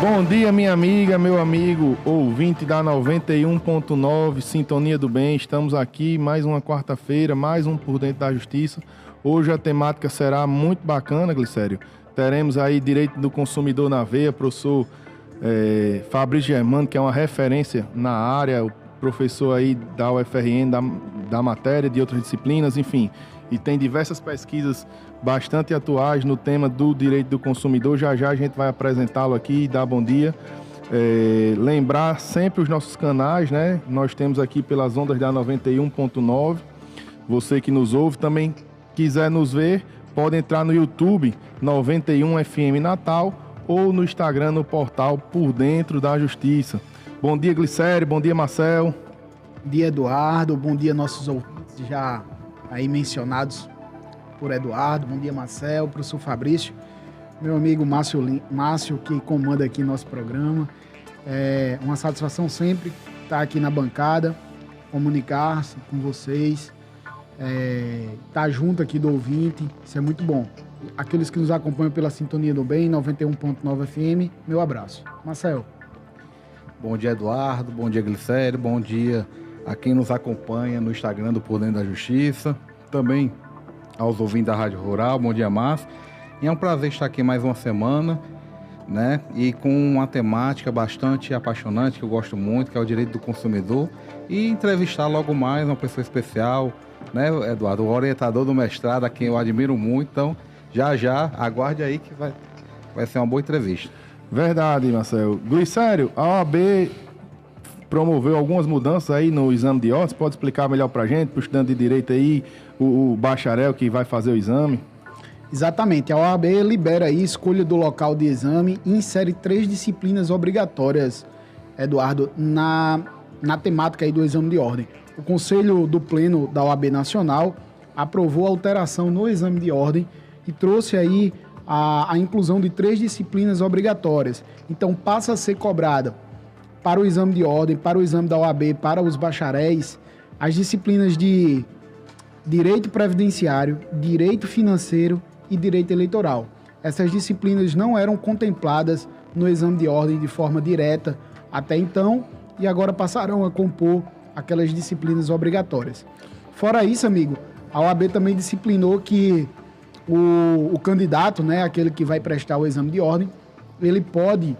Bom dia, minha amiga, meu amigo, ouvinte da 91.9, Sintonia do Bem. Estamos aqui mais uma quarta-feira, mais um Por Dentro da Justiça. Hoje a temática será muito bacana, Glicério. Teremos aí Direito do Consumidor na Veia, professor Fabrício Germano, que é uma referência na área, o professor aí da UFRN, da matéria, de outras disciplinas, enfim. E tem diversas pesquisas bastante atuais no tema do direito do consumidor. Já a gente vai apresentá-lo aqui e dar bom dia. Lembrar sempre os nossos canais, né? Nós temos aqui pelas ondas da 91.9. Você que nos ouve também quiser nos ver, pode entrar no YouTube 91 FM Natal ou no Instagram, no portal Por Dentro da Justiça. Bom dia, Glicério. Bom dia, Marcel. Bom dia, Eduardo. Bom dia, nossos ouvintes já aí mencionados por Eduardo. Bom dia, Marcel, professor Fabrício, meu amigo Márcio, que comanda aqui nosso programa. É uma satisfação sempre estar aqui na bancada, comunicar com vocês, estar junto aqui do ouvinte, isso é muito bom. Aqueles que nos acompanham pela Sintonia do Bem, 91.9 FM, meu abraço. Marcel. Bom dia, Eduardo, bom dia, Glicério, bom dia a quem nos acompanha no Instagram do Por Dentro da Justiça, também aos ouvintes da Rádio Rural, bom dia, Márcio. E é um prazer estar aqui mais uma semana, né? E com uma temática bastante apaixonante, que eu gosto muito, que é o direito do consumidor. E entrevistar logo mais uma pessoa especial, né, Eduardo? O orientador do mestrado, a quem eu admiro muito. Então, já, aguarde aí que vai ser uma boa entrevista. Verdade, Marcelo. Glicério, a OAB promoveu algumas mudanças aí no exame de ordem. Pode explicar melhor para a gente, para o estudante de direito aí, o bacharel que vai fazer o exame? Exatamente. A OAB libera aí escolha do local de exame e insere 3 disciplinas obrigatórias, Eduardo, na temática aí do exame de ordem. O Conselho do Pleno da OAB Nacional aprovou a alteração no exame de ordem e trouxe aí a inclusão de 3 disciplinas obrigatórias. Então, passa a ser cobrada para o exame de ordem, para o exame da OAB, para os bacharéis, as disciplinas de Direito Previdenciário, Direito Financeiro e Direito Eleitoral. Essas disciplinas não eram contempladas no exame de ordem de forma direta até então e agora passarão a compor aquelas disciplinas obrigatórias. Fora isso, amigo, a OAB também disciplinou que o candidato, né, aquele que vai prestar o exame de ordem, ele pode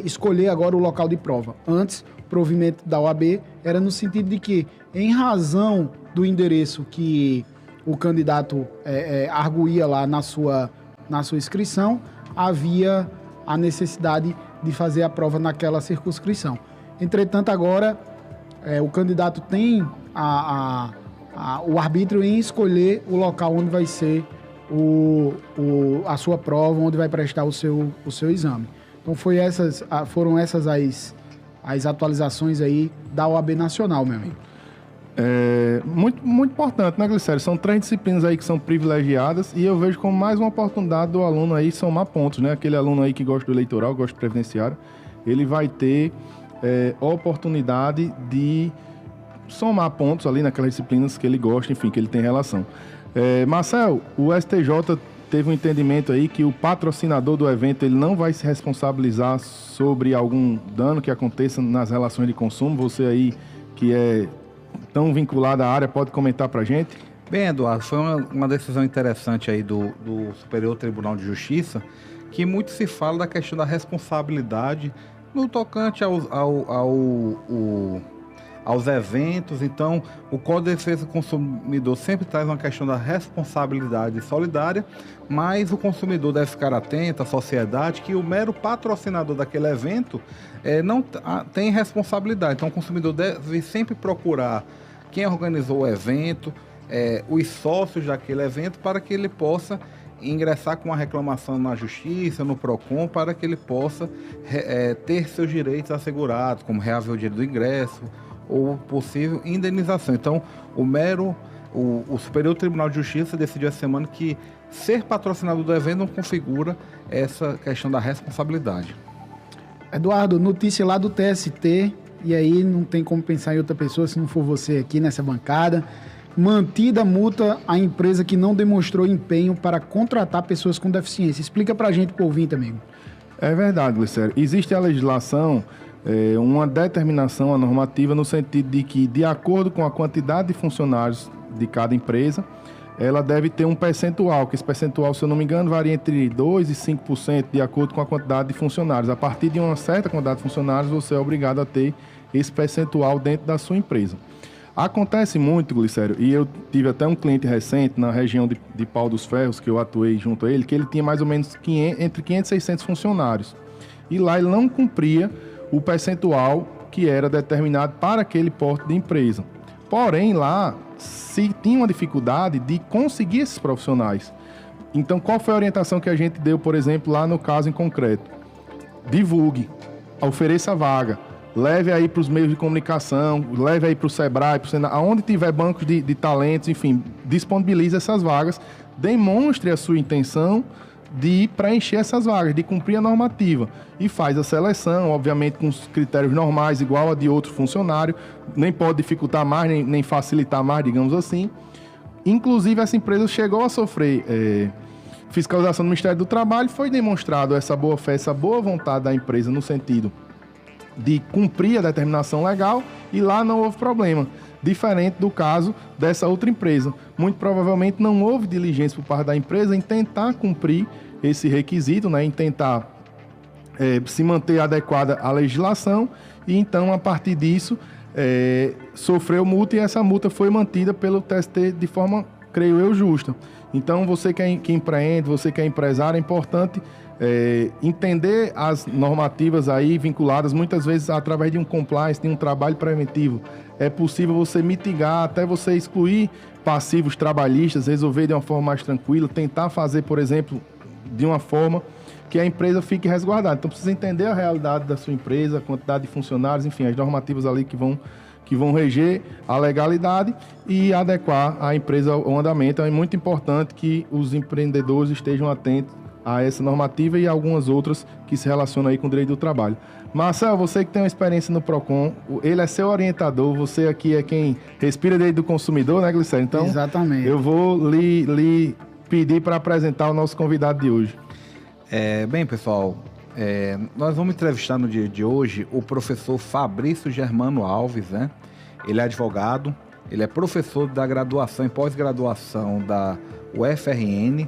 escolher agora o local de prova. Antes, o provimento da OAB era no sentido de que, em razão do endereço que o candidato arguía lá na sua inscrição, havia a necessidade de fazer a prova naquela circunscrição. Entretanto, agora, o candidato tem o arbítrio em escolher o local onde vai ser a sua prova, onde vai prestar o seu exame. Então, foram essas as atualizações aí da OAB Nacional, meu amigo. Muito, muito importante, né, Glicério? São 3 disciplinas aí que são privilegiadas e eu vejo como mais uma oportunidade do aluno aí somar pontos, né? Aquele aluno aí que gosta do eleitoral, gosta do previdenciário, ele vai ter oportunidade de somar pontos ali naquelas disciplinas que ele gosta, enfim, que ele tem relação. Marcel, o STJ teve um entendimento aí que o patrocinador do evento ele não vai se responsabilizar sobre algum dano que aconteça nas relações de consumo. Você aí que é tão vinculado à área, pode comentar para a gente? Bem, Eduardo, foi uma decisão interessante aí do Superior Tribunal de Justiça, que muito se fala da questão da responsabilidade no tocante aos eventos. Então, o Código de Defesa do Consumidor sempre traz uma questão da responsabilidade solidária, mas o consumidor deve ficar atento, a sociedade, que o mero patrocinador daquele evento não tem responsabilidade. Então, o consumidor deve sempre procurar quem organizou o evento, os sócios daquele evento, para que ele possa ingressar com uma reclamação na Justiça, no PROCON, para que ele possa ter seus direitos assegurados, como reaver o dinheiro do ingresso, ou possível indenização. Então, o Superior Tribunal de Justiça decidiu essa semana que ser patrocinador do evento não configura essa questão da responsabilidade. Eduardo, notícia lá do TST, e aí não tem como pensar em outra pessoa se não for você aqui nessa bancada. Mantida multa à empresa que não demonstrou empenho para contratar pessoas com deficiência. Explica pra gente, pro ouvinte, amigo. É verdade, Glicério. Existe a legislação, uma determinação, a normativa, no sentido de que, de acordo com a quantidade de funcionários de cada empresa, ela deve ter um percentual, que esse percentual, se eu não me engano, varia entre 2% e 5%, de acordo com a quantidade de funcionários. A partir de uma certa quantidade de funcionários, você é obrigado a ter esse percentual dentro da sua empresa. Acontece muito, Glicério, e eu tive até um cliente recente na região de Pau dos Ferros, que eu atuei junto a ele, que ele tinha mais ou menos entre 500 e 600 funcionários. E lá ele não cumpria o percentual que era determinado para aquele porte de empresa. Porém, lá se tinha uma dificuldade de conseguir esses profissionais. Então, qual foi a orientação que a gente deu, por exemplo, lá no caso em concreto? Divulgue, ofereça vaga, leve aí para os meios de comunicação, leve aí para o Sebrae, aonde tiver bancos de talentos, enfim, disponibilize essas vagas, demonstre a sua intenção de preencher essas vagas, de cumprir a normativa. E faz a seleção, obviamente com os critérios normais, igual a de outro funcionário, nem pode dificultar mais, nem facilitar mais, digamos assim. Inclusive, essa empresa chegou a sofrer fiscalização do Ministério do Trabalho, foi demonstrado essa boa fé, essa boa vontade da empresa no sentido de cumprir a determinação legal, e lá não houve problema. Diferente do caso dessa outra empresa. Muito provavelmente não houve diligência por parte da empresa em tentar cumprir esse requisito, né, em tentar se manter adequada à legislação, e então, a partir disso, sofreu multa, e essa multa foi mantida pelo TST de forma, creio eu, justa. Então, você que empreende, você que é empresário, é importante entender as normativas aí vinculadas, muitas vezes através de um compliance, de um trabalho preventivo. É possível você mitigar, até você excluir passivos trabalhistas, resolver de uma forma mais tranquila, tentar fazer, por exemplo, de uma forma que a empresa fique resguardada. Então, precisa entender a realidade da sua empresa, a quantidade de funcionários, enfim, as normativas ali que vão reger a legalidade e adequar a empresa ao andamento. É muito importante que os empreendedores estejam atentos a essa normativa e algumas outras que se relacionam aí com o direito do trabalho. Marcel, você que tem uma experiência no PROCON, ele é seu orientador, você aqui é quem respira direito do consumidor, né, Glicério? Então, exatamente. Eu vou lhe pedir para apresentar o nosso convidado de hoje. Bem, pessoal, nós vamos entrevistar no dia de hoje o professor Fabrício Germano Alves, né? Ele é advogado, ele é professor da graduação e pós-graduação da UFRN.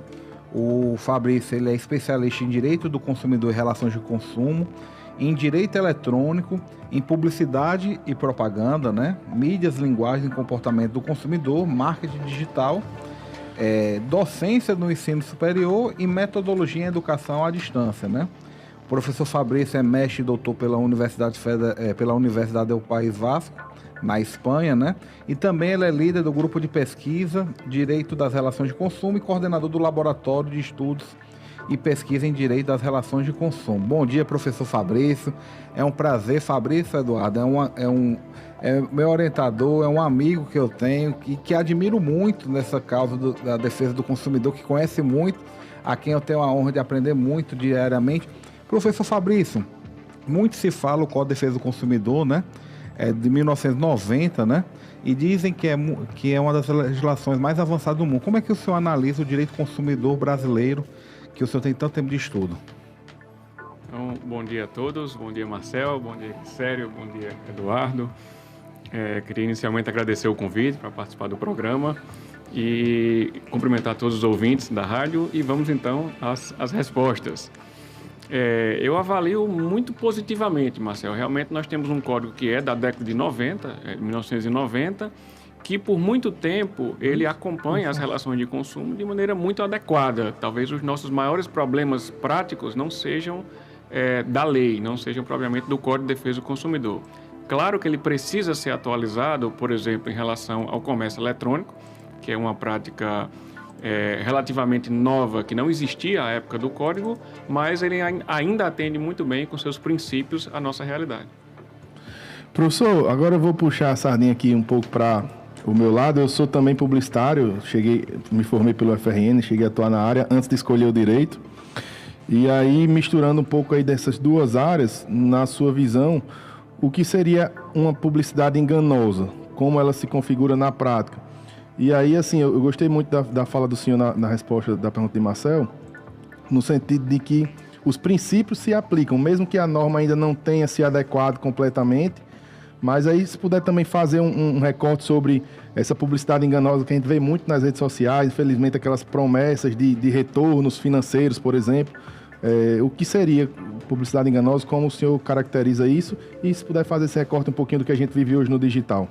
O Fabrício, ele é especialista em Direito do Consumidor e Relações de Consumo, em Direito Eletrônico, em Publicidade e Propaganda, né? Mídias, Linguagem e Comportamento do Consumidor, Marketing Digital, Docência no Ensino Superior e Metodologia em Educação à Distância, né? O professor Fabrício é mestre e doutor pela Universidade do País Vasco, na Espanha, né? E também ele é líder do grupo de pesquisa Direito das Relações de Consumo e coordenador do Laboratório de Estudos e Pesquisa em Direito das Relações de Consumo. Bom dia, professor Fabrício. É um prazer, Fabrício Eduardo. É meu orientador, é um amigo que eu tenho, que admiro muito nessa causa da defesa do consumidor, que conhece muito, a quem eu tenho a honra de aprender muito diariamente. Professor Fabrício, muito se fala o Código de Defesa do Consumidor, né? De 1990, né? E dizem que é uma das legislações mais avançadas do mundo. Como é que o senhor analisa o direito consumidor brasileiro, que o senhor tem tanto tempo de estudo? Então, bom dia a todos, bom dia Marcel, bom dia Sério, bom dia Eduardo. Queria inicialmente agradecer o convite para participar do programa e cumprimentar todos os ouvintes da rádio, e vamos então às respostas. Eu avalio muito positivamente, Marcel. Realmente nós temos um código que é da década de 1990, que por muito tempo ele acompanha as relações de consumo de maneira muito adequada. Talvez os nossos maiores problemas práticos não sejam da lei, não sejam propriamente do Código de Defesa do Consumidor. Claro que ele precisa ser atualizado, por exemplo, em relação ao comércio eletrônico, que é uma prática relativamente nova, que não existia à época do Código, mas ele ainda atende muito bem com seus princípios à nossa realidade. Professor, agora eu vou puxar a sardinha aqui um pouco para o meu lado. Eu sou também publicitário, me formei pelo UFRN, cheguei a atuar na área antes de escolher o direito. E aí, misturando um pouco aí dessas duas áreas, na sua visão, o que seria uma publicidade enganosa? Como ela se configura na prática? E aí, assim, eu gostei muito da fala do senhor na resposta da pergunta de Marcel, no sentido de que os princípios se aplicam, mesmo que a norma ainda não tenha se adequado completamente. Mas aí, se puder também fazer um recorte sobre essa publicidade enganosa que a gente vê muito nas redes sociais, infelizmente aquelas promessas de retornos financeiros, por exemplo. O que seria publicidade enganosa, como o senhor caracteriza isso? E se puder fazer esse recorte um pouquinho do que a gente vive hoje no digital.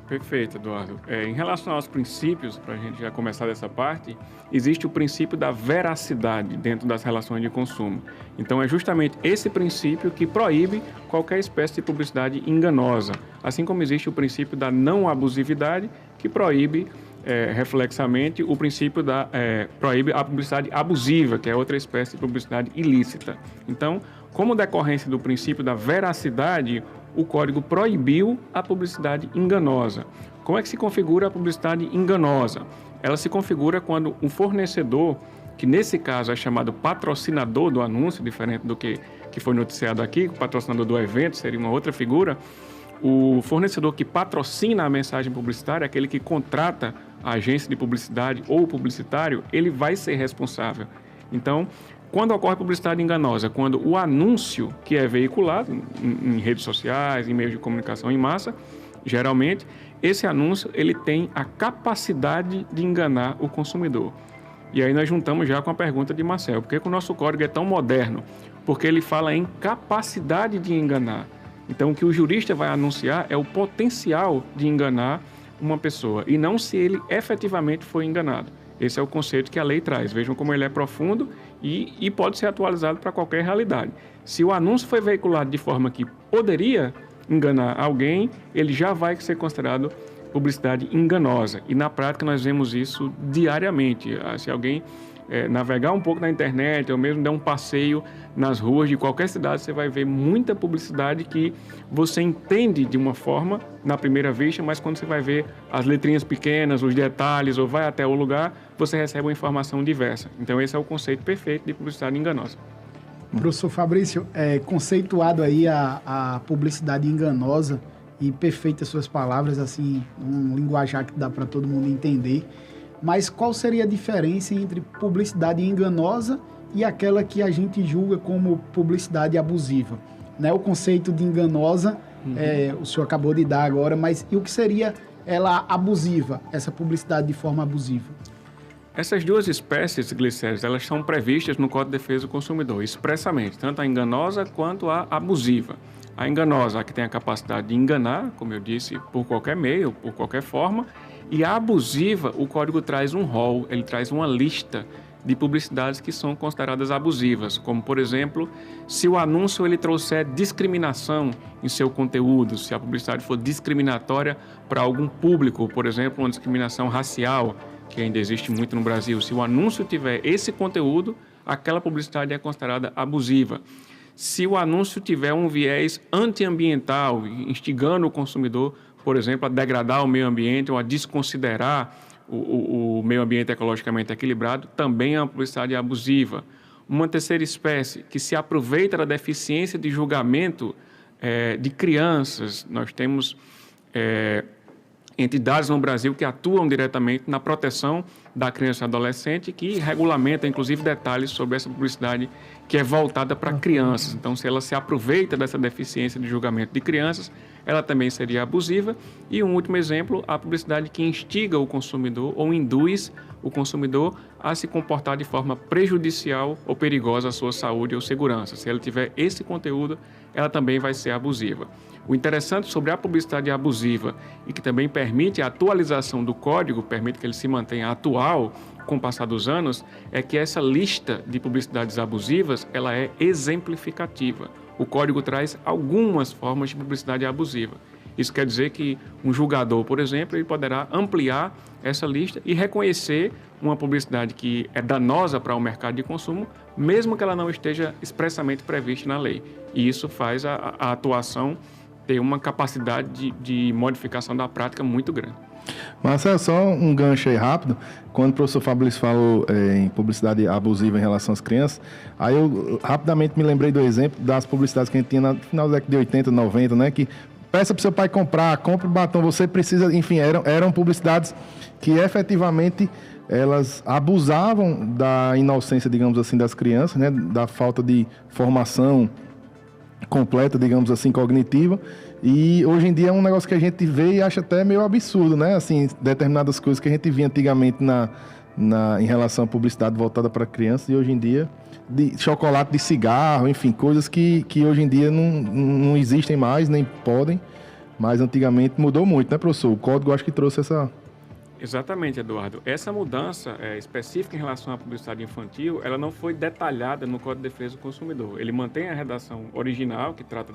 Perfeito, Eduardo. Em relação aos princípios, para a gente já começar dessa parte, existe o princípio da veracidade dentro das relações de consumo. Então, é justamente esse princípio que proíbe qualquer espécie de publicidade enganosa, assim como existe o princípio da não abusividade, que proíbe, reflexamente, o princípio da proíbe a publicidade abusiva, que é outra espécie de publicidade ilícita. Então, como decorrência do princípio da veracidade, o Código proibiu a publicidade enganosa. Como é que se configura a publicidade enganosa? Ela se configura quando um fornecedor, que nesse caso é chamado patrocinador do anúncio, diferente do que foi noticiado aqui, o patrocinador do evento seria uma outra figura. O fornecedor que patrocina a mensagem publicitária, aquele que contrata a agência de publicidade ou o publicitário, ele vai ser responsável. Então, quando ocorre publicidade enganosa? Quando o anúncio que é veiculado em redes sociais, em meios de comunicação em massa, geralmente, esse anúncio ele tem a capacidade de enganar o consumidor. E aí nós juntamos já com a pergunta de Marcel. Por que o nosso código é tão moderno? Porque ele fala em capacidade de enganar. Então, o que o jurista vai anunciar é o potencial de enganar uma pessoa e não se ele efetivamente foi enganado. Esse é o conceito que a lei traz. Vejam como ele é profundo e pode ser atualizado para qualquer realidade. Se o anúncio foi veiculado de forma que poderia enganar alguém, ele já vai ser considerado publicidade enganosa. E na prática nós vemos isso diariamente. Se alguém navegar um pouco na internet ou mesmo dar um passeio nas ruas de qualquer cidade, você vai ver muita publicidade que você entende de uma forma na primeira vista, mas quando você vai ver as letrinhas pequenas, os detalhes ou vai até o lugar, você recebe uma informação diversa. Então esse é o conceito perfeito de publicidade enganosa. Professor Fabrício, conceituado aí a publicidade enganosa e perfeitas suas palavras, assim, um linguajar que dá para todo mundo entender. Mas qual seria a diferença entre publicidade enganosa e aquela que a gente julga como publicidade abusiva? Né? O conceito de enganosa, o senhor acabou de dar agora, mas e o que seria ela abusiva, essa publicidade de forma abusiva? Essas duas espécies, Glicério, elas são previstas no Código de Defesa do Consumidor, expressamente, tanto a enganosa quanto a abusiva. A enganosa, a que tem a capacidade de enganar, como eu disse, por qualquer meio, por qualquer forma, e a abusiva, o código traz um rol, ele traz uma lista de publicidades que são consideradas abusivas, como, por exemplo, se o anúncio ele trouxer discriminação em seu conteúdo, se a publicidade for discriminatória para algum público, por exemplo, uma discriminação racial, que ainda existe muito no Brasil, se o anúncio tiver esse conteúdo, aquela publicidade é considerada abusiva. Se o anúncio tiver um viés antiambiental, instigando o consumidor, por exemplo, a degradar o meio ambiente ou a desconsiderar o meio ambiente ecologicamente equilibrado, também é uma publicidade abusiva. Uma terceira espécie que se aproveita da deficiência de julgamento de crianças. Nós temos entidades no Brasil que atuam diretamente na proteção da criança e adolescente, que regulamenta, inclusive, detalhes sobre essa publicidade que é voltada para crianças. Então, se ela se aproveita dessa deficiência de julgamento de crianças, ela também seria abusiva. E um último exemplo, a publicidade que instiga o consumidor ou induz o consumidor a se comportar de forma prejudicial ou perigosa à sua saúde ou segurança. Se ela tiver esse conteúdo, ela também vai ser abusiva. O interessante sobre a publicidade abusiva e que também permite a atualização do código, permite que ele se mantenha atual com o passar dos anos, é que essa lista de publicidades abusivas, ela é exemplificativa. O código traz algumas formas de publicidade abusiva. Isso quer dizer que um julgador, por exemplo, ele poderá ampliar essa lista e reconhecer uma publicidade que é danosa para o mercado de consumo, mesmo que ela não esteja expressamente prevista na lei. E isso faz a atuação ter uma capacidade de modificação da prática muito grande. Marcelo, só um gancho aí rápido. Quando o professor Fabrício falou em publicidade abusiva em relação às crianças, aí eu rapidamente me lembrei do exemplo das publicidades que a gente tinha no final da década de 80, 90, né? Que peça para o seu pai comprar, compre o batom, você precisa... Enfim, eram publicidades que efetivamente elas abusavam da inocência, digamos assim, das crianças, né? Da falta de formação completa, digamos assim, cognitiva. E hoje em dia é um negócio que a gente vê e acha até meio absurdo, né? Assim, determinadas coisas que a gente via antigamente em relação à publicidade voltada para crianças, e hoje em dia, de chocolate de cigarro, enfim, coisas que hoje em dia não existem mais, nem podem, mas antigamente mudou muito, né, professor? O código acho que trouxe essa... Exatamente, Eduardo. Essa mudança específica em relação à publicidade infantil, ela não foi detalhada no Código de Defesa do Consumidor. Ele mantém a redação original, que trata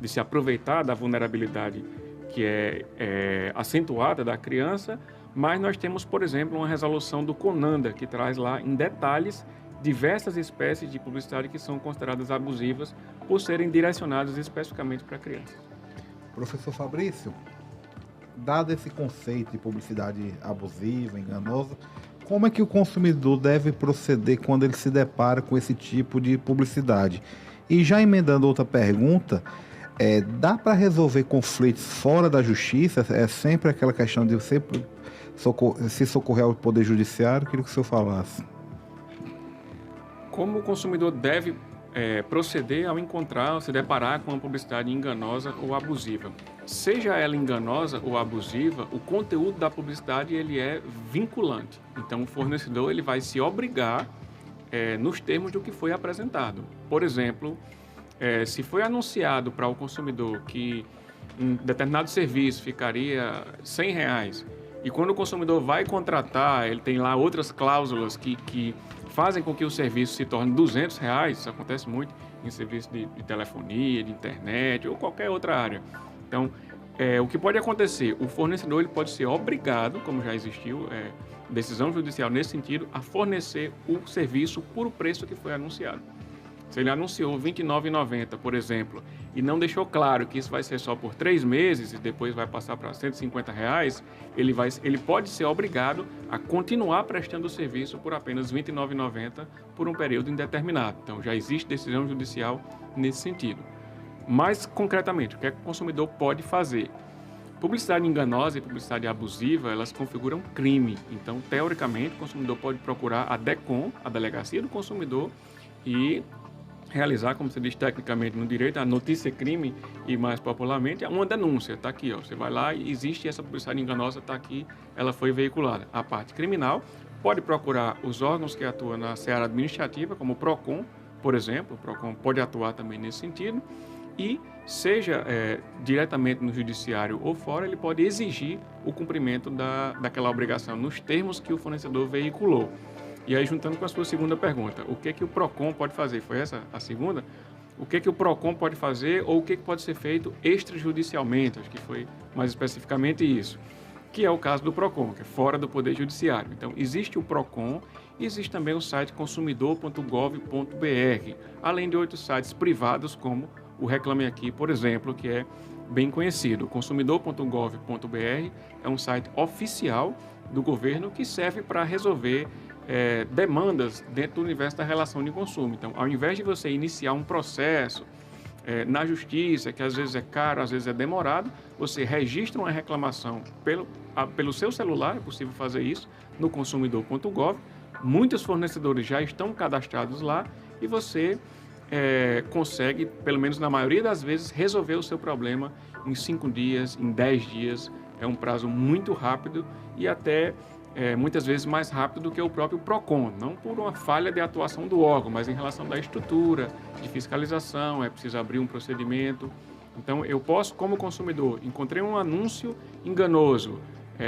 de se aproveitar da vulnerabilidade que é acentuada da criança, mas nós temos, por exemplo, uma resolução do CONANDA, que traz lá em detalhes diversas espécies de publicidade que são consideradas abusivas por serem direcionadas especificamente para crianças. Professor Fabrício, dado esse conceito de publicidade abusiva, enganosa, como é que o consumidor deve proceder quando ele se depara com esse tipo de publicidade? E já emendando outra pergunta, dá para resolver conflitos fora da justiça? É sempre aquela questão de sempre se socorrer ao Poder Judiciário? Queria que o senhor falasse. Como o consumidor deve proceder ao encontrar ou se deparar com uma publicidade enganosa ou abusiva? Seja ela enganosa ou abusiva, o conteúdo da publicidade ele é vinculante. Então, o fornecedor ele vai se obrigar nos termos do que foi apresentado. Por exemplo, se foi anunciado para o consumidor que um determinado serviço ficaria R$100, e quando o consumidor vai contratar, ele tem lá outras cláusulas que fazem com que o serviço se torne R$200, isso acontece muito em serviço de telefonia, de internet ou qualquer outra área. Então, o que pode acontecer? O fornecedor ele pode ser obrigado, como já existiu decisão judicial nesse sentido, a fornecer o serviço por o preço que foi anunciado. Se ele anunciou R$ 29,90, por exemplo, e não deixou claro que isso vai ser só por 3 meses e depois vai passar para R$150, ele pode ser obrigado a continuar prestando o serviço por apenas R$ 29,90 por um período indeterminado. Então, já existe decisão judicial nesse sentido. Mais concretamente, o que é que o consumidor pode fazer? Publicidade enganosa e publicidade abusiva, elas configuram crime. Então, teoricamente, o consumidor pode procurar a DECOM, a Delegacia do Consumidor, e realizar, como se diz tecnicamente no direito, a notícia-crime e, mais popularmente, uma denúncia. Está aqui, ó, você vai lá e existe essa publicidade enganosa, está aqui, ela foi veiculada. A parte criminal pode procurar os órgãos que atuam na seara administrativa, como o PROCON, por exemplo. O PROCON pode atuar também nesse sentido. E, seja diretamente no judiciário ou fora, ele pode exigir o cumprimento daquela obrigação nos termos que o fornecedor veiculou. E aí, juntando com a sua segunda pergunta, o que o PROCON pode fazer? Foi essa a segunda? O que o PROCON pode fazer ou o que pode ser feito extrajudicialmente? Acho que foi mais especificamente isso. Que é o caso do PROCON, que é fora do Poder Judiciário. Então, existe o PROCON e existe também o site consumidor.gov.br, além de outros sites privados, como o Reclame Aqui, por exemplo, que é bem conhecido. O consumidor.gov.br é um site oficial do governo que serve para resolver demandas dentro do universo da relação de consumo. Então, ao invés de você iniciar um processo na justiça, que às vezes é caro, às vezes é demorado, você registra uma reclamação pelo seu celular, é possível fazer isso, no consumidor.gov. Muitos fornecedores já estão cadastrados lá e você consegue, pelo menos na maioria das vezes, resolver o seu problema em 5 dias, em 10 dias. É um prazo muito rápido e até muitas vezes mais rápido do que o próprio PROCON, não por uma falha de atuação do órgão, mas em relação da estrutura, de fiscalização, é preciso abrir um procedimento. Então, eu posso, como consumidor, encontrei um anúncio enganoso,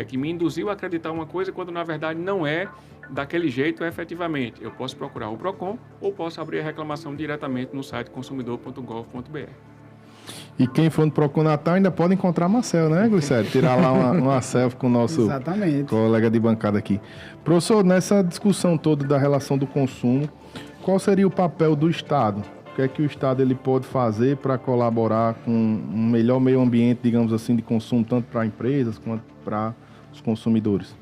que me induziu a acreditar uma coisa quando, na verdade, não é daquele jeito efetivamente. Eu posso procurar o PROCON ou posso abrir a reclamação diretamente no site consumidor.gov.br. E quem for no PROCON Natal ainda pode encontrar Marcel, né, Glicério? Tirar lá uma selfie com o nosso colega de bancada aqui. Professor, nessa discussão toda da relação do consumo, qual seria o papel do Estado? O que é que o Estado ele pode fazer para colaborar com um melhor meio ambiente, digamos assim, de consumo, tanto para empresas quanto para os consumidores?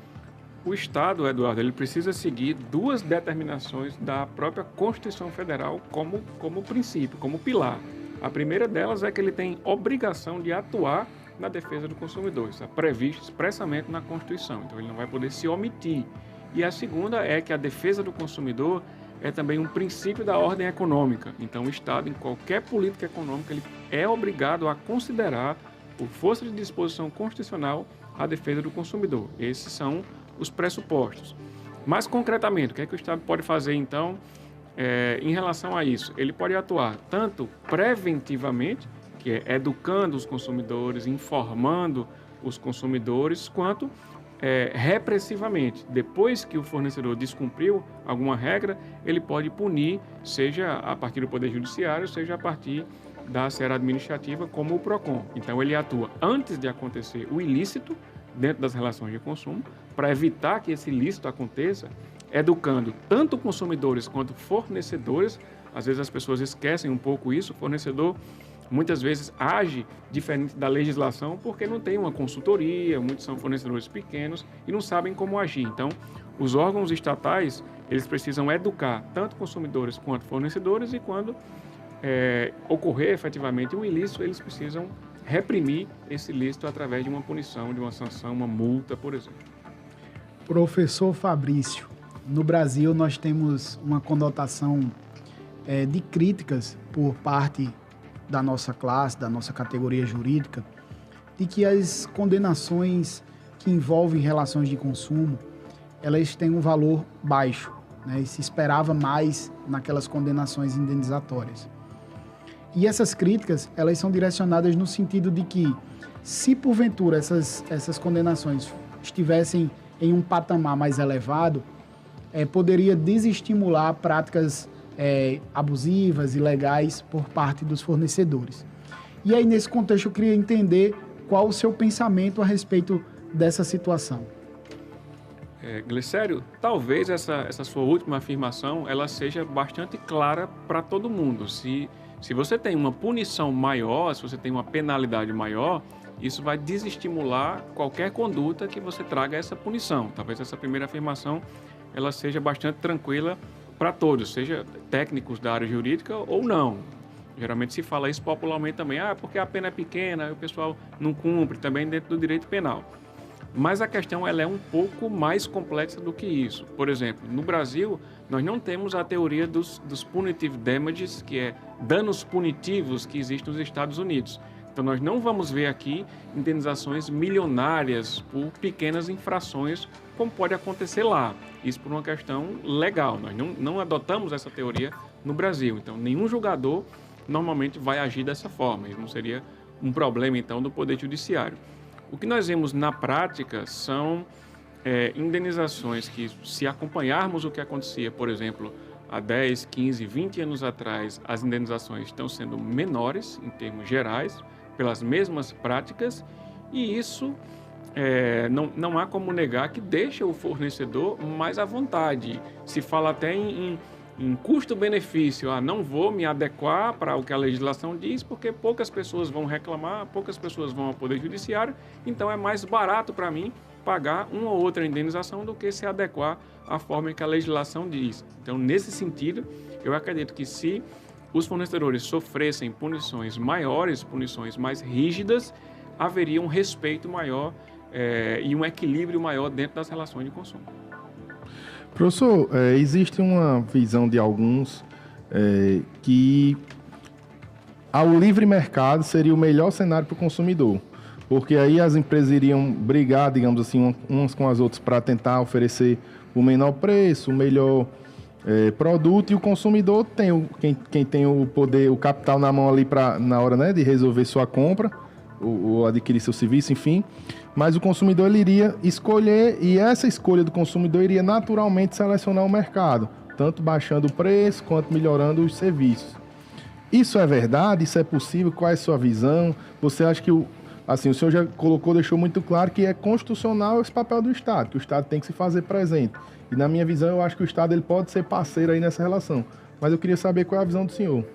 O Estado, Eduardo, ele precisa seguir 2 determinações da própria Constituição Federal como princípio, como pilar. A primeira delas é que ele tem obrigação de atuar na defesa do consumidor. Isso é previsto expressamente na Constituição. Então, ele não vai poder se omitir. E a segunda é que a defesa do consumidor é também um princípio da ordem econômica. Então, o Estado, em qualquer política econômica, ele é obrigado a considerar, por força de disposição constitucional, a defesa do consumidor. Esses são os pressupostos. Mais concretamente, o que é que o Estado pode fazer, então, em relação a isso? Ele pode atuar tanto preventivamente, que é educando os consumidores, informando os consumidores, quanto repressivamente. Depois que o fornecedor descumpriu alguma regra, ele pode punir, seja a partir do Poder Judiciário, seja a partir da esfera administrativa, como o PROCON. Então, ele atua antes de acontecer o ilícito dentro das relações de consumo, para evitar que esse ilícito aconteça, educando tanto consumidores quanto fornecedores. Às vezes as pessoas esquecem um pouco isso. O fornecedor muitas vezes age diferente da legislação porque não tem uma consultoria, muitos são fornecedores pequenos e não sabem como agir. Então, os órgãos estatais, eles precisam educar tanto consumidores quanto fornecedores, e quando ocorrer efetivamente um ilícito, eles precisam reprimir esse ilícito através de uma punição, de uma sanção, uma multa, por exemplo. Professor Fabrício, no Brasil nós temos uma conotação de críticas por parte da nossa classe, da nossa categoria jurídica, de que as condenações que envolvem relações de consumo, elas têm um valor baixo, né? E se esperava mais naquelas condenações indenizatórias. E essas críticas, elas são direcionadas no sentido de que, se porventura essas condenações estivessem em um patamar mais elevado, poderia desestimular práticas abusivas, ilegais por parte dos fornecedores. E aí, nesse contexto, eu queria entender qual o seu pensamento a respeito dessa situação. Glicério, talvez essa sua última afirmação ela seja bastante clara para todo mundo. Se você tem uma punição maior, se você tem uma penalidade maior, isso vai desestimular qualquer conduta que você traga essa punição. Talvez essa primeira afirmação ela seja bastante tranquila para todos, seja técnicos da área jurídica ou não. Geralmente se fala isso popularmente também, porque a pena é pequena, o pessoal não cumpre, também dentro do direito penal. Mas a questão ela é um pouco mais complexa do que isso. Por exemplo, no Brasil, nós não temos a teoria dos punitive damages, que é danos punitivos que existem nos Estados Unidos. Então, nós não vamos ver aqui indenizações milionárias por pequenas infrações, como pode acontecer lá. Isso por uma questão legal. Nós não adotamos essa teoria no Brasil. Então, nenhum julgador normalmente vai agir dessa forma. Isso não seria um problema, então, do Poder Judiciário. O que nós vemos na prática são indenizações que, se acompanharmos o que acontecia, por exemplo, há 10, 15, 20 anos atrás, as indenizações estão sendo menores, em termos gerais, pelas mesmas práticas, e isso não há como negar que deixa o fornecedor mais à vontade. Se fala até em custo-benefício, não vou me adequar para o que a legislação diz, porque poucas pessoas vão reclamar, poucas pessoas vão ao Poder Judiciário, então é mais barato para mim pagar uma ou outra indenização do que se adequar à forma em que a legislação diz. Então, nesse sentido, eu acredito que se os fornecedores sofressem punições maiores, punições mais rígidas, haveria um respeito maior e um equilíbrio maior dentro das relações de consumo. Professor, existe uma visão de alguns que o livre mercado seria o melhor cenário para o consumidor, porque aí as empresas iriam brigar, digamos assim, umas com as outras para tentar oferecer o menor preço, o melhor produto, e o consumidor tem quem tem o poder, o capital na mão ali na hora, né, de resolver sua compra ou adquirir seu serviço, enfim. Mas o consumidor ele iria escolher, e essa escolha do consumidor iria naturalmente selecionar o mercado, tanto baixando o preço quanto melhorando os serviços. Isso é verdade? Isso é possível? Qual é a sua visão? Você acha que o senhor já deixou muito claro que é constitucional esse papel do Estado, que o Estado tem que se fazer presente. E na minha visão, eu acho que o Estado ele pode ser parceiro aí nessa relação. Mas eu queria saber qual é a visão do senhor.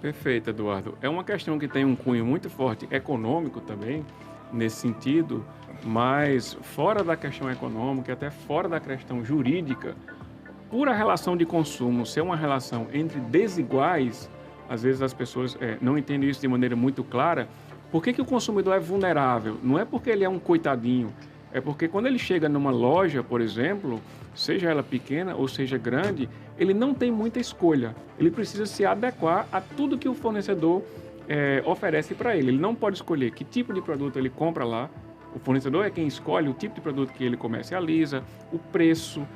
Perfeito, Eduardo. É uma questão que tem um cunho muito forte econômico também, nesse sentido, mas fora da questão econômica, até fora da questão jurídica, por a relação de consumo ser uma relação entre desiguais, às vezes as pessoas não entendem isso de maneira muito clara. Por que o consumidor é vulnerável? Não é porque ele é um coitadinho, É porque quando ele chega numa loja, por exemplo, seja ela pequena ou seja grande, ele não tem muita escolha. Ele precisa se adequar a tudo que o fornecedor oferece para ele. Ele não pode escolher que tipo de produto ele compra lá. O fornecedor é quem escolhe o tipo de produto que ele comercializa, o preço,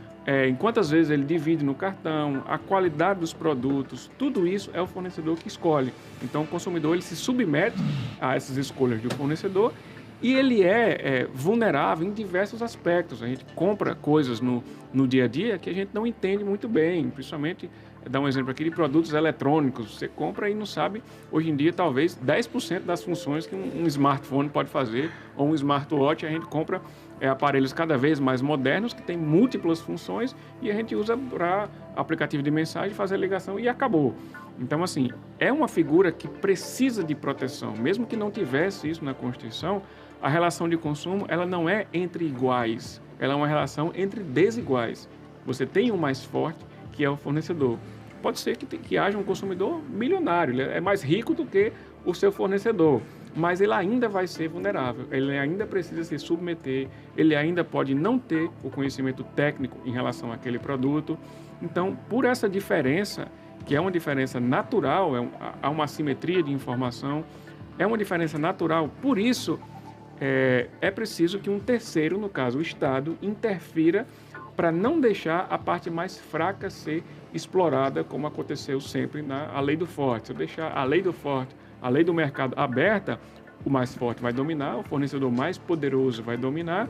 em quantas vezes ele divide no cartão, a qualidade dos produtos, tudo isso é o fornecedor que escolhe. Então o consumidor ele se submete a essas escolhas do fornecedor e ele é vulnerável em diversos aspectos. A gente compra coisas no dia a dia que a gente não entende muito bem, principalmente, dar um exemplo aqui de produtos eletrônicos. Você compra e não sabe, hoje em dia, talvez 10% das funções que um smartphone pode fazer, ou um smartwatch. A gente compra aparelhos cada vez mais modernos, que têm múltiplas funções, e a gente usa para aplicativo de mensagem, fazer ligação e acabou. Então, assim, é uma figura que precisa de proteção. Mesmo que não tivesse isso na Constituição, a relação de consumo, ela não é entre iguais, ela é uma relação entre desiguais. Você tem um mais forte, que é o fornecedor. Pode ser que haja um consumidor milionário, ele é mais rico do que o seu fornecedor, mas ele ainda vai ser vulnerável, ele ainda precisa se submeter, ele ainda pode não ter o conhecimento técnico em relação àquele produto. Então, por essa diferença, que é uma diferença natural, há uma assimetria de informação, é uma diferença natural, por isso é preciso que um terceiro, no caso o Estado, interfira para não deixar a parte mais fraca ser explorada, como aconteceu sempre na lei do forte. Se eu deixar a lei do forte, a lei do mercado aberta, o mais forte vai dominar, o fornecedor mais poderoso vai dominar,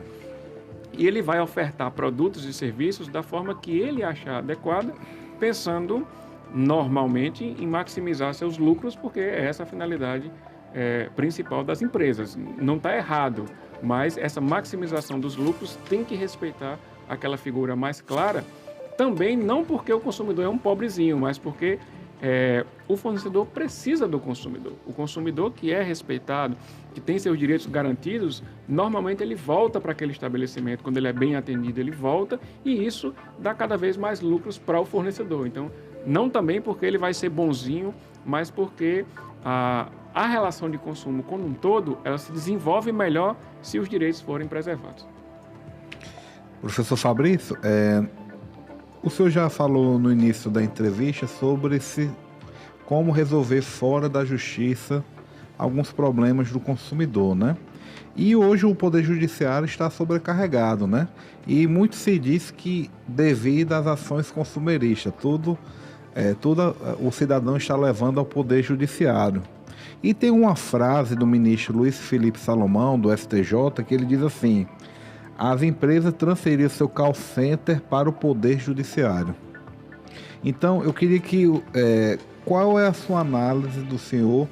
e ele vai ofertar produtos e serviços da forma que ele achar adequada, pensando normalmente em maximizar seus lucros, porque é essa a finalidade principal das empresas. Não está errado, mas essa maximização dos lucros tem que respeitar aquela figura mais clara, também não porque o consumidor é um pobrezinho, mas porque o fornecedor precisa do consumidor. O consumidor que é respeitado, que tem seus direitos garantidos, normalmente ele volta para aquele estabelecimento, quando ele é bem atendido, ele volta, e isso dá cada vez mais lucros para o fornecedor. Então, não também porque ele vai ser bonzinho, mas porque a relação de consumo como um todo, ela se desenvolve melhor se os direitos forem preservados. Professor Fabrício, o senhor já falou no início da entrevista sobre como resolver fora da justiça alguns problemas do consumidor, né? E hoje o Poder Judiciário está sobrecarregado, né? E muito se diz que devido às ações consumeristas, tudo o cidadão está levando ao Poder Judiciário. E tem uma frase do ministro Luiz Felipe Salomão, do STJ, que ele diz assim: as empresas transferiram seu call center para o Poder Judiciário. Então, eu queria qual é a sua análise do senhor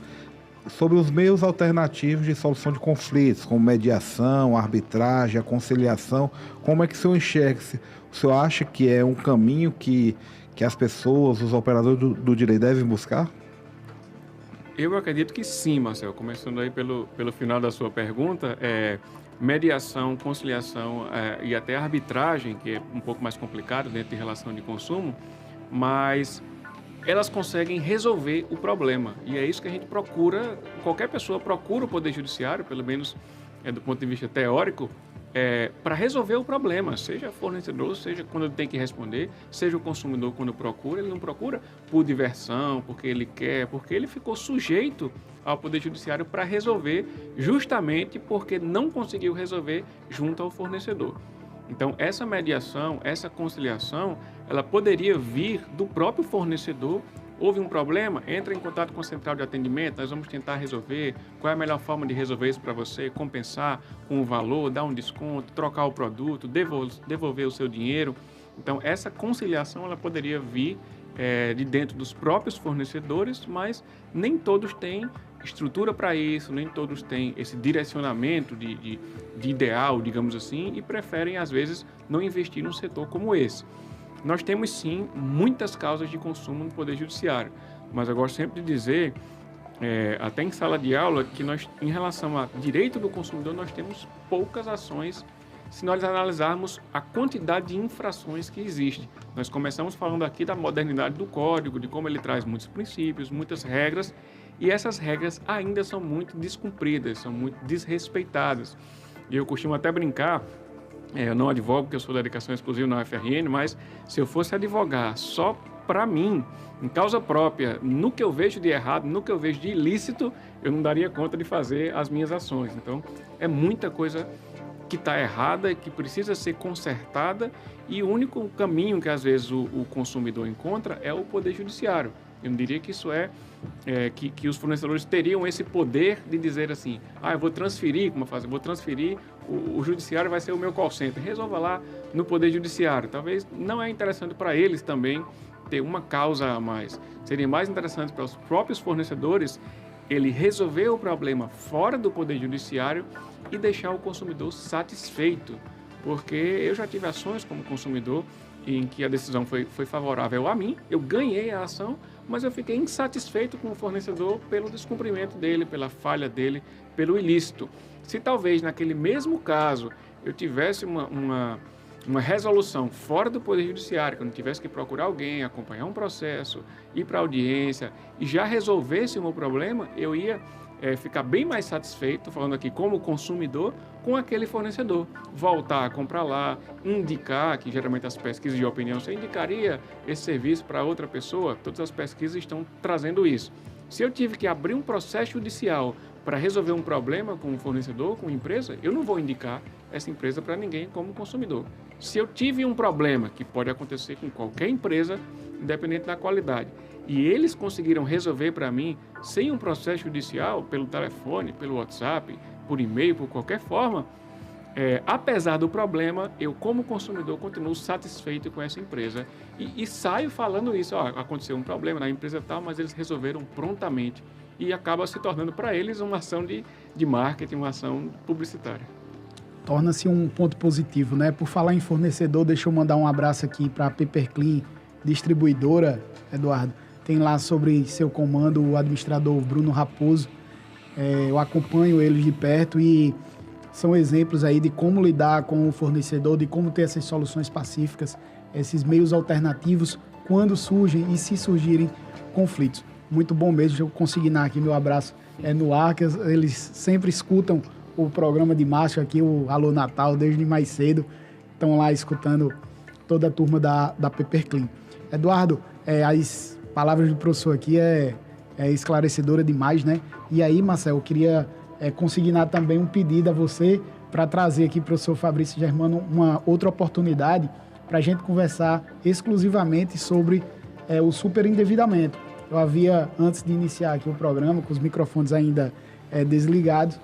sobre os meios alternativos de solução de conflitos, como mediação, arbitragem, a conciliação? Como é que o senhor enxerga? O senhor acha que é um caminho que as pessoas, os operadores do direito devem buscar? Eu acredito que sim, Marcelo. Começando aí pelo final da sua pergunta, mediação, conciliação e até arbitragem, que é um pouco mais complicado dentro de relação de consumo, mas elas conseguem resolver o problema. E é isso que a gente procura, qualquer pessoa procura o Poder Judiciário, pelo menos do ponto de vista teórico, para resolver o problema, seja fornecedor, seja quando ele tem que responder, seja o consumidor quando procura. Ele não procura por diversão, porque ele quer, porque ele ficou sujeito ao Poder Judiciário para resolver, justamente porque não conseguiu resolver junto ao fornecedor. Então, essa mediação, essa conciliação, ela poderia vir do próprio fornecedor. Houve um problema, entra em contato com a central de atendimento, nós vamos tentar resolver. Qual é a melhor forma de resolver isso para você? Compensar com o valor, dar um desconto, trocar o produto, devolver o seu dinheiro. Então, essa conciliação ela poderia vir de dentro dos próprios fornecedores, mas nem todos têm estrutura para isso, nem todos têm esse direcionamento de ideal, digamos assim, e preferem, às vezes, não investir num setor como esse. Nós temos, sim, muitas causas de consumo no Poder Judiciário, mas eu gosto sempre de dizer, até em sala de aula, que nós, em relação a direito do consumidor, nós temos poucas ações se nós analisarmos a quantidade de infrações que existe. Nós começamos falando aqui da modernidade do Código, de como ele traz muitos princípios, muitas regras, e essas regras ainda são muito descumpridas, são muito desrespeitadas. E eu costumo até brincar, eu não advogo porque eu sou da dedicação exclusiva na UFRN, mas se eu fosse advogar só para mim, em causa própria, no que eu vejo de errado, no que eu vejo de ilícito, eu não daria conta de fazer as minhas ações. Então, é muita coisa que está errada, que precisa ser consertada, e o único caminho que às vezes o consumidor encontra é o Poder Judiciário. Eu não diria que isso que os fornecedores teriam esse poder de dizer assim, eu vou transferir, o judiciário vai ser o meu call center, resolva lá no Poder Judiciário. Talvez não é interessante para eles também ter uma causa a mais. Seria mais interessante para os próprios fornecedores ele resolver o problema fora do Poder Judiciário e deixar o consumidor satisfeito. Porque eu já tive ações como consumidor em que a decisão foi favorável a mim, eu ganhei a ação, mas eu fiquei insatisfeito com o fornecedor pelo descumprimento dele, pela falha dele, pelo ilícito. Se talvez naquele mesmo caso eu tivesse uma resolução fora do Poder Judiciário, que eu não tivesse que procurar alguém, acompanhar um processo, ir para a audiência e já resolvesse o meu problema, eu ia ficar bem mais satisfeito, falando aqui como consumidor, com aquele fornecedor. Voltar a comprar lá, indicar, que geralmente as pesquisas de opinião, você indicaria esse serviço para outra pessoa? Todas as pesquisas estão trazendo isso. Se eu tive que abrir um processo judicial para resolver um problema com um fornecedor, com uma empresa, eu não vou indicar essa empresa para ninguém como consumidor. Se eu tive um problema, que pode acontecer com qualquer empresa, independente da qualidade, e eles conseguiram resolver para mim, sem um processo judicial, pelo telefone, pelo WhatsApp, por e-mail, por qualquer forma, apesar do problema, eu como consumidor continuo satisfeito com essa empresa e saio falando isso, aconteceu um problema na empresa tal, mas eles resolveram prontamente e acaba se tornando para eles uma ação de marketing, uma ação publicitária. Torna-se um ponto positivo, né? Por falar em fornecedor, deixa eu mandar um abraço aqui para a Paperclean, distribuidora, Eduardo. Tem lá sobre seu comando o administrador Bruno Raposo. Eu acompanho eles de perto e são exemplos aí de como lidar com o fornecedor, de como ter essas soluções pacíficas, esses meios alternativos quando surgem e se surgirem conflitos. Muito bom mesmo, deixa eu consignar aqui meu abraço no ar, que eles sempre escutam o programa de Márcio aqui, o Alô Natal, desde mais cedo, estão lá escutando toda a turma da Paperclean. Eduardo, as palavras do professor aqui é esclarecedora demais, né? E aí, Marcelo, eu queria consignar também um pedido a você para trazer aqui, professor Fabrício Germano, uma outra oportunidade para a gente conversar exclusivamente sobre o superendividamento. Eu havia, antes de iniciar aqui o programa, com os microfones ainda desligados,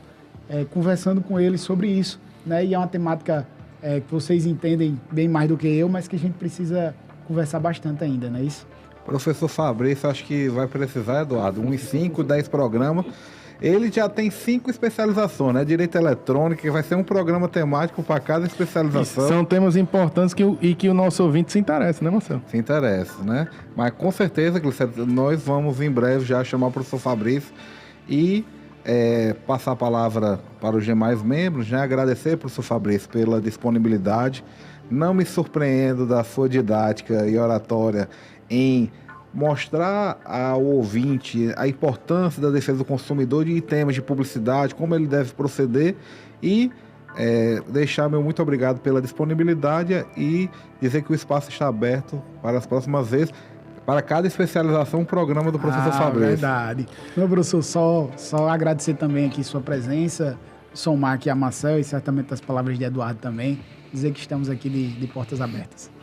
conversando com ele sobre isso, né? E é uma temática que vocês entendem bem mais do que eu, mas que a gente precisa conversar bastante ainda, não é isso? Professor Fabrício, acho que vai precisar, Eduardo, uns 5, 10 programas. Ele já tem 5 especializações, né? Direito eletrônico, que vai ser um programa temático para cada especialização. São temas importantes que o nosso ouvinte se interessa, né, Marcelo? Se interessa, né? Mas com certeza, nós vamos em breve já chamar o professor Fabrício e passar a palavra para os demais membros, né? Agradecer, professor Fabrício, pela disponibilidade. Não me surpreendo da sua didática e oratória em mostrar ao ouvinte a importância da defesa do consumidor em temas de publicidade, como ele deve proceder e deixar meu muito obrigado pela disponibilidade e dizer que o espaço está aberto para as próximas vezes, para cada especialização, um programa do professor Fabrício. Verdade. Meu professor, só agradecer também aqui sua presença, somar aqui a Marcel e certamente as palavras de Eduardo também, dizer que estamos aqui de portas abertas.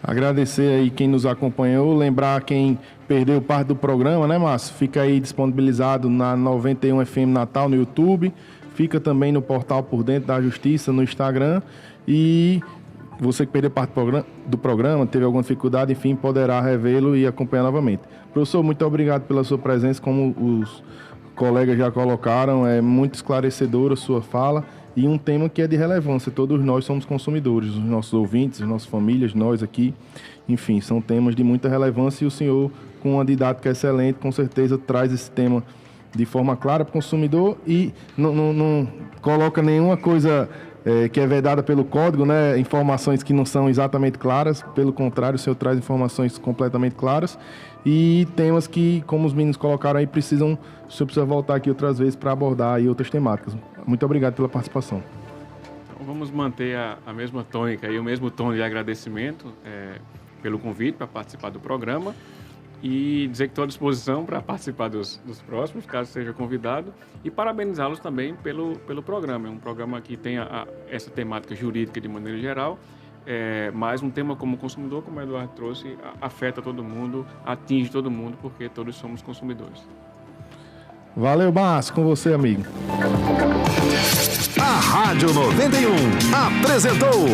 Agradecer aí quem nos acompanhou, lembrar quem perdeu parte do programa, né, Márcio? Fica aí disponibilizado na 91 FM Natal no YouTube, fica também no portal Por Dentro da Justiça no Instagram e você que perdeu parte do programa, teve alguma dificuldade, enfim, poderá revê-lo e acompanhar novamente. Professor, muito obrigado pela sua presença, como os colegas já colocaram, é muito esclarecedora a sua fala. E um tema que é de relevância, todos nós somos consumidores, os nossos ouvintes, as nossas famílias, nós aqui, enfim, são temas de muita relevância e o senhor, com uma didática excelente, com certeza traz esse tema de forma clara para o consumidor e não coloca nenhuma coisa que é vedada pelo código, né? Informações que não são exatamente claras, pelo contrário, o senhor traz informações completamente claras e temas que, como os meninos colocaram aí, o senhor precisa voltar aqui outras vezes para abordar aí outras temáticas. Muito obrigado pela participação. Vamos manter a mesma tônica e o mesmo tom de agradecimento pelo convite para participar do programa e dizer que estou à disposição para participar dos próximos, caso seja convidado, e parabenizá-los também pelo programa. É um programa que tem essa temática jurídica de maneira geral, mas um tema como consumidor, como o Eduardo trouxe, afeta todo mundo, atinge todo mundo, porque todos somos consumidores. Valeu, Márcio, com você, amigo. A Rádio 91 apresentou